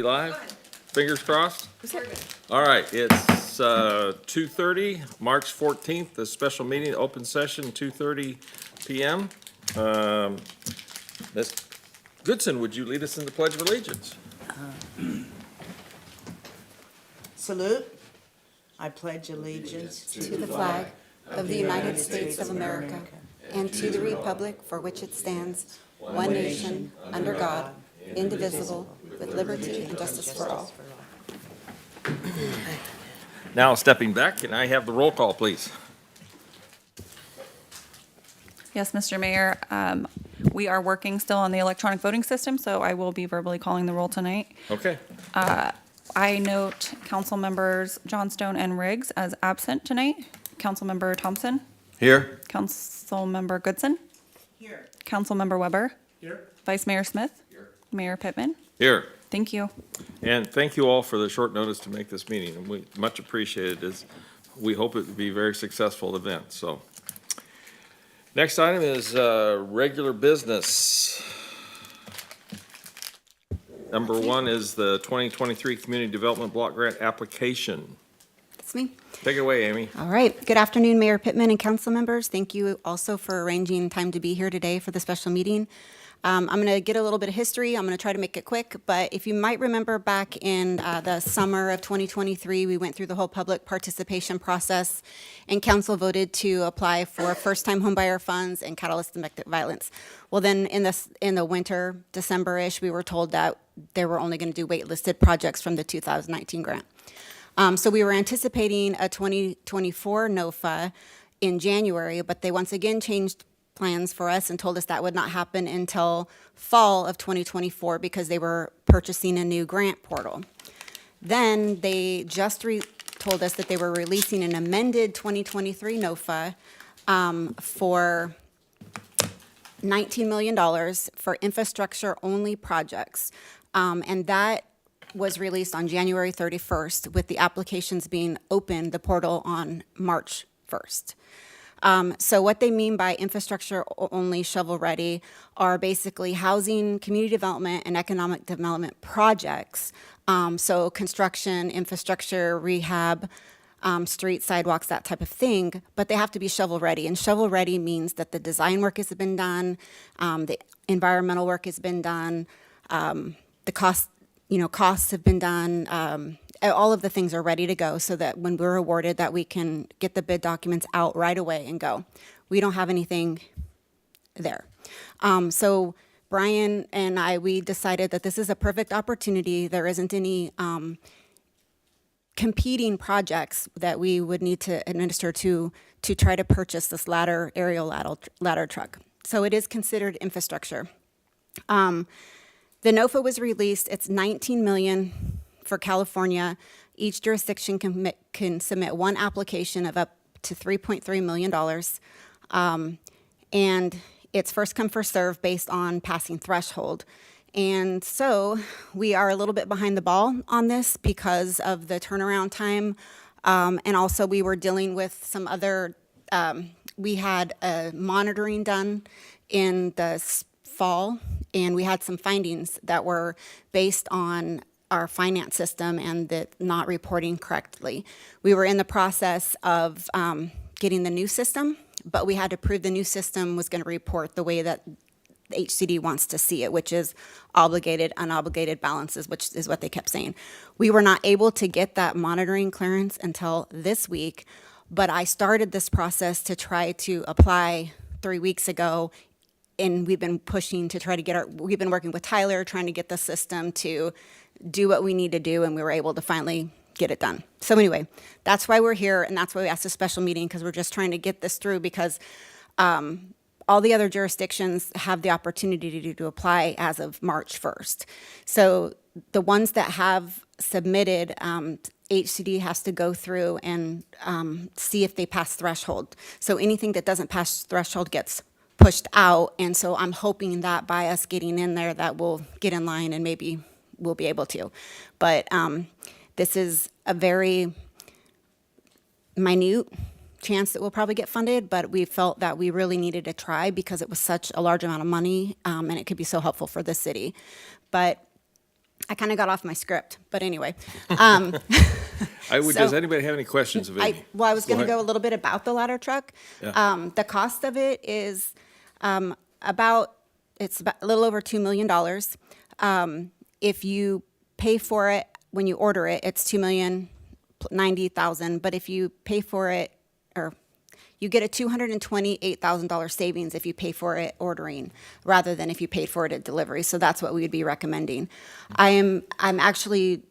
Live? Fingers crossed? All right, it's 2:30, March 14th, the special meeting, open session, 2:30 PM. Ms. Goodson, would you lead us in the Pledge of Allegiance? Salute. I pledge allegiance To the flag of the United States of America and to the republic for which it stands, one nation, under God, indivisible, with liberty and justice for all. Now, stepping back, can I have the roll call, please? Yes, Mr. Mayor, we are working still on the electronic voting system, so I will be verbally calling the roll tonight. Okay. I note council members Johnstone and Riggs as absent tonight. Councilmember Thompson, Here. Councilmember Goodson, here. Councilmember Weber, Here. Vice Mayor Smith, Mayor Pittman. Here. Thank you. And thank you all for the short notice to make this meeting, and we much appreciate it. We hope it will be a very successful event, so. Next item is regular business. Number one is the 2023 Community Development Block Grant application. That's me. Take it away, Amy. All right. Good afternoon, Mayor Pittman and council members. Thank you also for arranging time to be here today for the special meeting. I'm going to get a little bit of history. I'm going to try to make it quick, but if you might remember back in the summer of 2023, we went through the whole public participation process, and council voted to apply for first-time homebuyer funds and catalyst domestic violence. Well, then in the winter, December-ish, we were told that they were only going to do waitlisted projects from the 2019 grant. So we were anticipating a 2024 NOFA in January, but they once again changed plans for us and told us that would not happen until fall of 2024 because they were purchasing a new grant portal. Then they just told us that they were releasing an amended 2023 NOFA for $19 million for infrastructure-only projects. And that was released on January 31st with the applications being opened, the portal on March 1st. So what they mean by infrastructure-only shovel-ready are basically housing, community development, and economic development projects. So construction, infrastructure, rehab, street sidewalks, that type of thing, but they have to be shovel-ready. And shovel-ready means that the design work has been done, the environmental work has been done, the costs have been done, all of the things are ready to go so that when we're awarded that we can get the bid documents out right away and go. We don't have anything there. So Brian and I, we decided that this is a perfect opportunity. There isn't any competing projects that we would need to administer to try to purchase this aerial ladder truck. So it is considered infrastructure. The NOFA was released. It's $19 million for California. Each jurisdiction can submit one application of up to $3.3 million. And it's first come, first serve based on passing threshold. And so we are a little bit behind the ball on this because of the turnaround time. And also we were dealing with some other, we had a monitoring done in the fall, and we had some findings that were based on our finance system and that not reporting correctly. We were in the process of getting the new system, but we had to prove the new system was going to report the way that HCD wants to see it, which is obligated, unobligated balances, which is what they kept saying. We were not able to get that monitoring clearance until this week, but I started this process to try to apply 3 weeks ago, and we've been pushing to try to we've been working with Tyler, trying to get the system to do what we need to do, and we were able to finally get it done. So anyway, that's why we're here, and that's why we asked a special meeting, because we're just trying to get this through, because all the other jurisdictions have the opportunity to apply as of March 1st. So the ones that have submitted, HCD has to go through and see if they pass threshold. So anything that doesn't pass threshold gets pushed out, and so I'm hoping that by us getting in there that we'll get in line and maybe we'll be able to. But this is a very minute chance that we'll probably get funded, but we felt that we really needed to try because it was such a large amount of money, and it could be so helpful for the city. But I kind of got off my script, but anyway. Does So- anybody have any questions of Amy? I was going to ahead. go a little bit about the ladder truck. Yeah. The cost of it is it's about a little over $2 million. If you pay for it when you order it, it's $2,090,000. But if you pay for it, or you get a $228,000 savings if you pay for it ordering, rather than if you paid for it at delivery. So that's what we would be recommending. I'm actually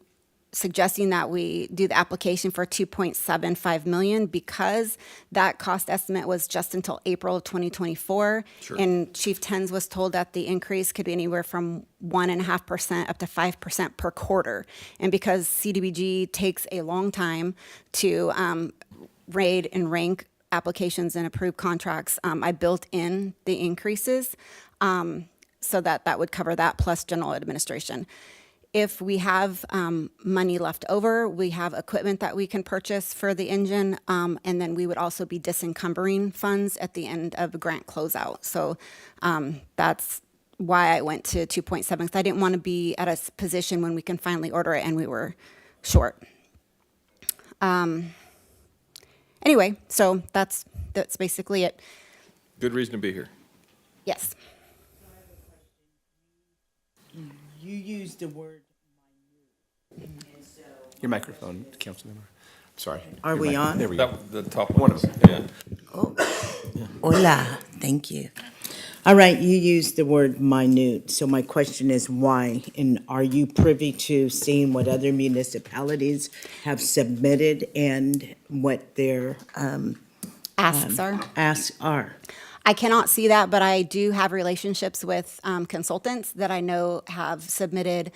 suggesting that we do the application for 2.75 million because that cost estimate was just until April of 2024. Sure. And Chief Tens was told that the increase could be anywhere from 1.5% up to 5% per quarter. And because CDBG takes a long time to raid and rank applications and approve contracts, I built in the increases so that would cover that plus general administration. If we have money left over, we have equipment that we can purchase for the engine, and then we would also be disencumbering funds at the end of a grant closeout. So that's why I went to 2.7, because I didn't want to be at a position when we can finally order it and we were short. Anyway, so that's basically it. Good reason to be here. Yes. You used the word Your microphone, council member. Sorry. Are Your we mic- on? There we go. The top one is, yeah. hola, thank you. All right, you used the word minute, so my question is why? And are you privy to seeing what other municipalities have submitted and what their Asks are. asks are? I cannot see that, but I do have relationships with consultants that I know have submitted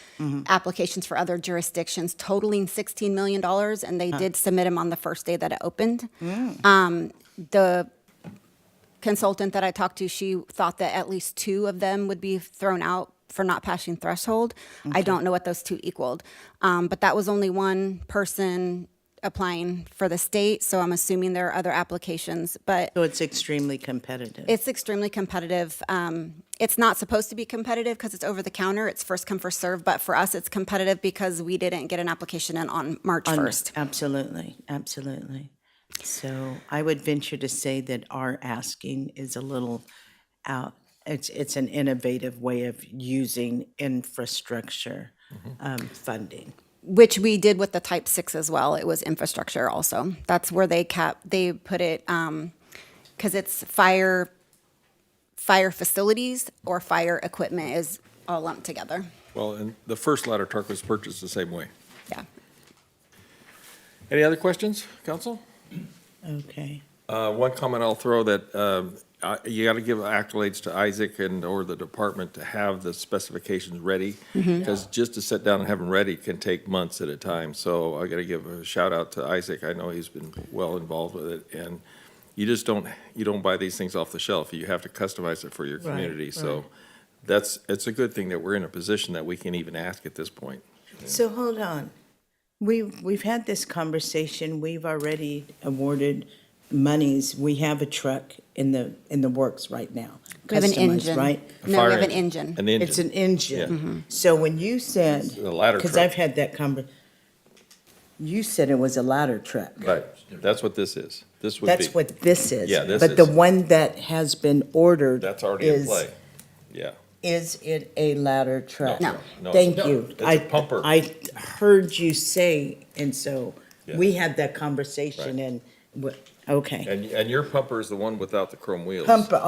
applications for other jurisdictions totaling $16 million, and they did submit them on the first day that it opened. The consultant that I talked to, she thought that at least 2 of them would be thrown out for not passing threshold. I don't know what those 2 equaled, but that was only one person applying for the state, so I'm assuming there are other applications, but So it's extremely competitive. it's extremely competitive. It's not supposed to be competitive because it's over the counter. It's first come, first serve. But for us, it's competitive because we didn't get an application in on March 1st. Absolutely, absolutely. So I would venture to say that our asking is a little out, it's an innovative way of using infrastructure funding. Which we did with the Type 6 as well. It was infrastructure also. That's where they put it, because it's fire facilities or fire equipment is all lumped together. Well, and the first ladder truck was purchased the same way. Yeah. Any other questions, council? Okay. One comment I'll throw that you got to give accolades to Isaac or the department to have the specifications ready. Because just to sit down and have them ready can take months at a time. So I got to give a shout out to Isaac. I know he's been well involved with it. And you just don't buy these things off the shelf. You have to customize it for your community. So it's a good thing that we're in a position that we can even ask at this point. So hold on. We've had this conversation. We've already awarded monies. We have a truck in the works right now. We have an Customized, engine. right? No, we have an engine. An engine. It's an engine. Yeah. So when you said, The ladder because truck. I've had that you said it was a ladder truck. Right. That's what this is. This would be. That's what this is. Yeah, this But the is. one that has been ordered. That's already in is- play. Yeah. Is it a ladder truck? No. No. Thank No, you. it's a pumper. I heard you say, and so Yeah. we had that conversation Right. and, okay. And your pumper is the one without the chrome wheels. Pumper,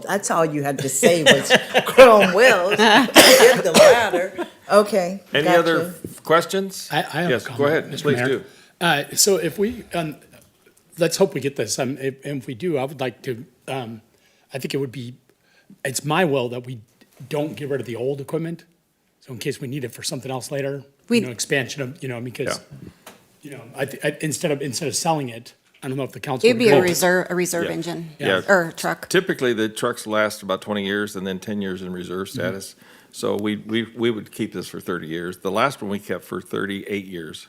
that's all you had to say was chrome wheels. Did the ladder. Okay. Any gotcha. other questions? I have a Yes, go comment, ahead, Mr. please Mayor. do. So if we, let's hope we get this, if we do, I would like to, I think it would be, it's my will that we don't get rid of the old equipment, so in case we need it for something else later, We- expansion of, because, instead of selling it, I don't know if the council. It'd would be a agree. reserve Yeah. engine Yeah. or truck. Typically, the trucks last about 20 years and then 10 years in reserve status. So we would keep this for 30 years. The last one we kept for 38 years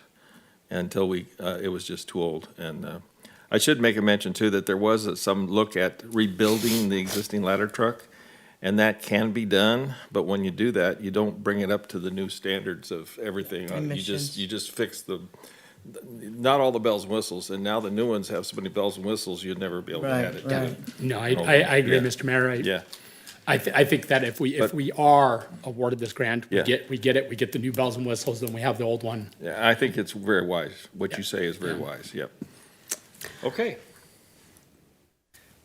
until it was just too old. And I should make a mention too that there was some look at rebuilding the existing ladder truck. And that can be done, but when you do that, you don't bring it up to the new standards of everything. Emissions. You just fix not all the bells and whistles, and now the new ones have so many bells and whistles, you'd never be able to add it to Right, it. right. No, I agree, Yeah. Mr. Mayor. Yeah, I think that if we are awarded this grant, Yeah. we get the new bells and whistles, then we have the old one. yeah, I think it's very wise. What you say is very wise, yep. Okay.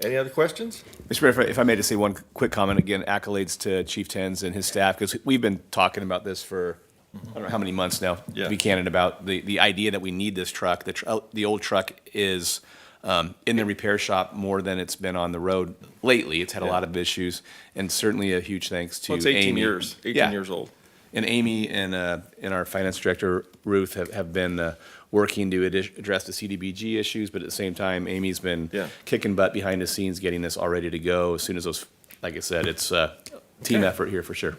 Any other questions? Mr. Mayor, if I may just say one quick comment, again, accolades to Chief Tens and his staff, because we've been talking about this for, I don't know how many months now, Yeah. to be candid, about the idea that we need this truck. The old truck is in the repair shop more than it's been on the road lately. It's had a lot of issues, and certainly a huge thanks to Well, Amy. it's 18 years, 18 Yeah. years old. And Amy and our finance director, Ruth, have been working to address the CDBG issues, but at the same time, Amy's been Yeah. kicking butt behind the scenes, getting this all ready to go. As soon as those, like I said, it's a team Okay. effort here for sure.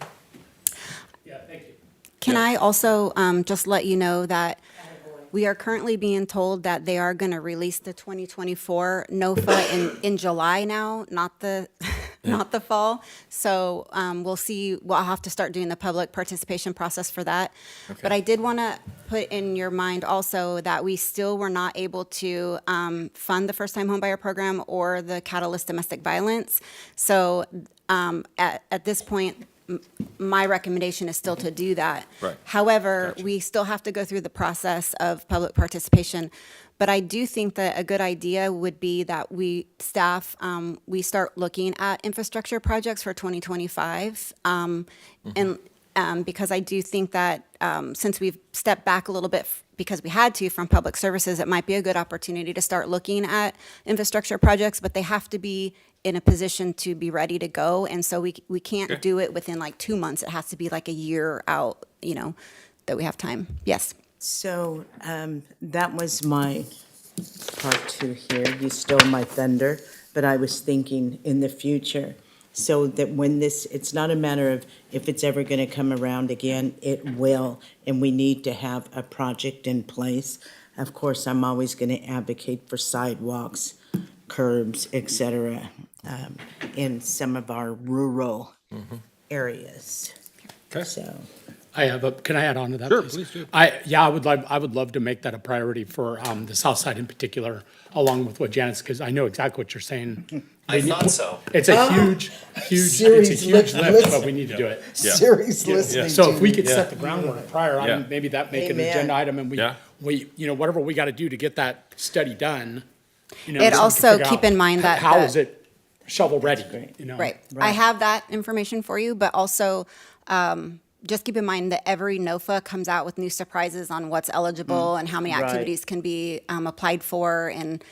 Yeah, thank you. Can I also just let you know that we are currently being told that they are going to release the 2024 NOFA in July now, not the not the fall. So we'll see. We'll have to start doing the public participation process for that. But I did want to put in your mind also that we still were not able to fund the first-time homebuyer program or the Catalyst domestic violence. So at this point, my recommendation is still to do that. Right. However, we still have to go through the process of public participation. But I do think that a good idea would be that we start looking at infrastructure projects for 2025. And because I do think that since we've stepped back a little bit because we had to from public services, it might be a good opportunity to start looking at infrastructure projects, but they have to be in a position to be ready to go. And so we can't do it within like 2 months. It has to be like a year out, that we have time. Yes. So that was my part two here. You stole my thunder, but I was thinking in the future, so that when it's not a matter of if it's ever going to come around again, it will, and we need to have a project in place. Of course, I'm always going to advocate for sidewalks, curbs, et cetera, in some of our rural areas. Okay. So. Can I add on to that? Sure, please do. I would love to make that a priority for the south side in particular, along with what Janice, because I know exactly what you're saying. I thought so. It's a huge, it's a Serious huge lift, lift, but we need to do it. Yeah. Serious listening So if we to could you. set the groundwork prior, Yeah. maybe that make an Amen. agenda item, and Yeah. whatever we got to do to get that study done. It so we can also, figure keep out in mind that How the- is it shovel ready, Right. I have that information for you, but also just keep in mind that every NOFA comes out with new surprises on what's eligible and how many Right. activities can be applied for and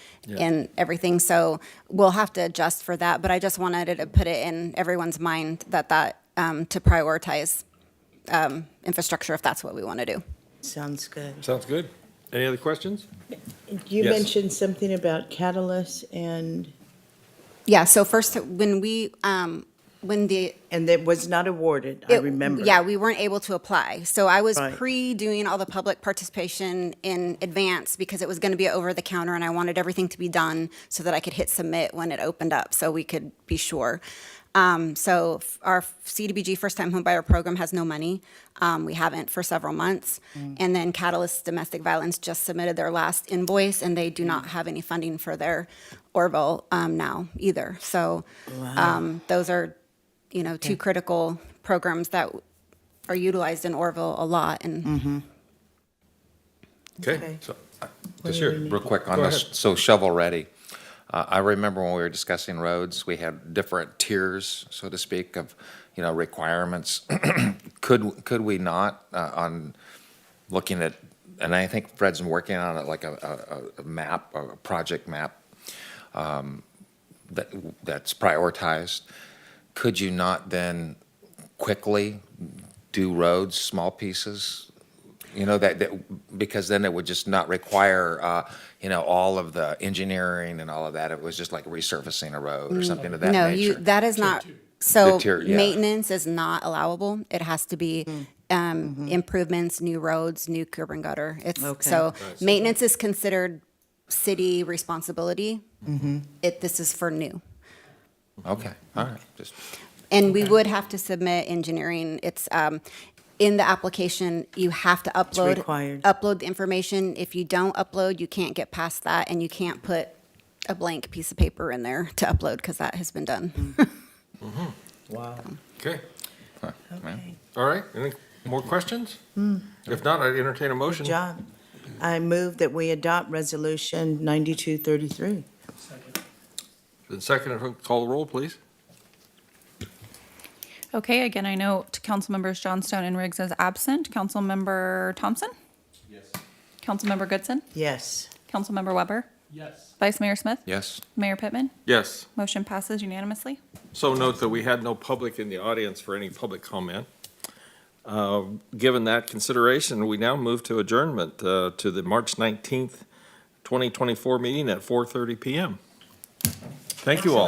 everything. So we'll have to adjust for that. But I just wanted to put it in everyone's mind that to prioritize infrastructure if that's what we want to do. Sounds good. Sounds good. Any other questions? You Yes. mentioned something about catalyst and Yeah. So first, when it was not awarded, I remember. Yeah, we weren't able to apply. So I was Right. pre-doing all the public participation in advance because it was going to be over the counter and I wanted everything to be done so that I could hit submit when it opened up so we could be sure. Our CDBG first-time homebuyer program has no money. We haven't for several months. And then Catalyst Domestic Violence just submitted their last invoice and they do not have any funding for their Oroville now either. So those are two critical programs that are utilized in Oroville a lot. And Okay, so, just here. Real quick on Go this, ahead. so shovel ready. I remember when we were discussing roads, we had different tiers, so to speak, of, requirements. Could we not, on looking at, and I think Fred's been working on it, like a map, a project map, that's prioritized. Could you not then quickly do roads, small pieces? Because then it would just not require, all of the engineering and all of that. It was just like resurfacing a road or something of that no, nature. that is not, so The tier, yeah. maintenance is not allowable. It has to be improvements, new roads, new curb and gutter. Okay. So maintenance is considered city responsibility. This is for new. Okay, all right, just, And we would have to submit engineering. It's, in the application, you have to upload. required. Upload the information. If you don't upload, you can't get past that, and you can't put a blank piece of paper in there to upload, because that has been done. Wow. Okay, Okay. all right, any more questions? If not, I'd entertain a motion. Good job. I move that we adopt Resolution 9233. Then second, call the roll, please. Okay, again, I note Councilmembers Johnstone and Riggs as absent. Councilmember Thompson? Yes. Councilmember Goodson? Yes. Councilmember Weber? Yes. Vice Mayor Smith? Yes. Mayor Pittman? Yes. Motion passes unanimously. So note that we had no public in the audience for any public comment. Given that consideration, we now move to adjournment to the March 19th, 2024 meeting at 4:30 PM. Thank you all.